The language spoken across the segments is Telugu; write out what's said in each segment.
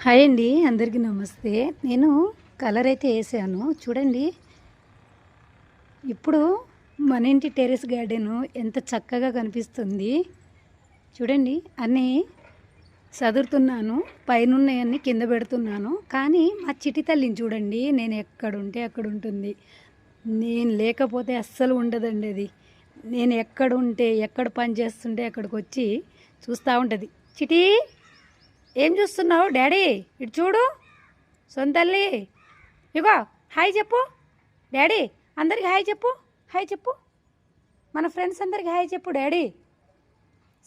హాయ్ అండి, అందరికీ నమస్తే. నేను కలర్ అయితే వేసాను చూడండి. ఇప్పుడు మన ఇంటి టెర్రస్ గార్డెను ఎంత చక్కగా కనిపిస్తుంది చూడండి. అన్నీ సదురుతున్నాను, పైనున్నవన్నీ కింద పెడుతున్నాను. కానీ మా చిటి తల్లిని చూడండి, నేను ఎక్కడుంటే అక్కడ ఉంటుంది. నేను లేకపోతే అస్సలు ఉండదండి అది. నేను ఎక్కడుంటే, ఎక్కడ పని చేస్తుంటే అక్కడికి వచ్చి చూస్తూ ఉంటుంది. చిటి, ఏం చూస్తున్నావు డాడీ? ఇటు చూడు సొంతల్లి. ఇగో హాయ్ చెప్పు డాడీ, అందరికి హాయ్ చెప్పు. హాయ్ చెప్పు, మన ఫ్రెండ్స్ అందరికి హాయ్ చెప్పు డాడీ.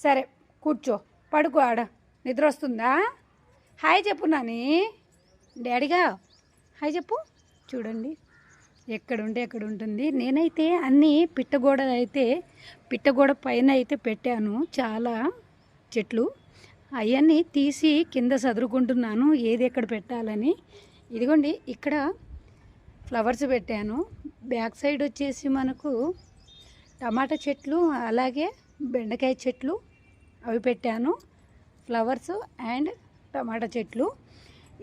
సరే కూర్చో, పడుకో, ఆడ నిద్ర వస్తుందా? హాయ్ చెప్పు నాని, డాడీగా హాయ్ చెప్పు. చూడండి ఎక్కడుంటే ఎక్కడ ఉంటుంది. నేనైతే అన్నీ పిట్టగోడ పైన అయితే పెట్టాను చాలా చెట్లు. అవన్నీ తీసి కింద సదురుకుంటున్నాను ఏది ఎక్కడ పెట్టాలని. ఇదిగోండి ఇక్కడ ఫ్లవర్స్ పెట్టాను. బ్యాక్ సైడ్ వచ్చేసి మనకు టమాటా చెట్లు, అలాగే బెండకాయ చెట్లు అవి పెట్టాను. ఫ్లవర్స్ అండ్ టమాటా చెట్లు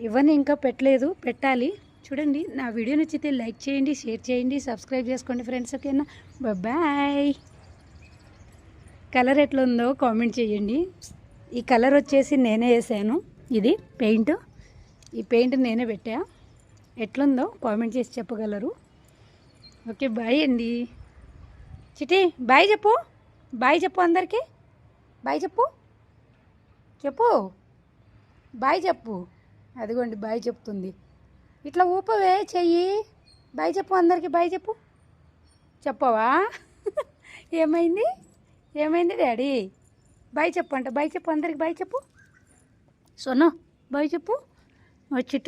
ఇవన్నీ ఇంకా పెట్టలేదు, పెట్టాలి. చూడండి, నా వీడియో నచ్చితే లైక్ చేయండి, షేర్ చేయండి, సబ్స్క్రైబ్ చేసుకోండి ఫ్రెండ్స్. ఓకేనా, బాయ్. కలర్ ఎట్లా ఉందో కామెంట్ చేయండి. ఈ కలర్ వచ్చేసి నేనే వేసాను. ఇది పెయింట్, ఈ పెయింట్ నేనే పెట్టా. ఎట్లుందో కామెంట్ చేసి చెప్పగలరు. ఓకే, బాయ్ అండి. చిటి బాయ్ చెప్పు. బాయ్ చెప్పు అందరికీ. బాయ్ చెప్పు, చెప్పు బాయ్ చెప్పు. అదిగోండి బాయ్ చెప్తుంది. ఇట్లా ఊపవే చెయ్యి. బాయ్ చెప్పు అందరికీ, బాయ్ చెప్పు. చెప్పవా? ఏమైంది? ఏమైంది డాడీ? బాయ్ చెప్పు అంట. బాయ్ చెప్పు అందరికి, బాయ్ చెప్పు. సోను బాయ్ చెప్పు. వచ్చి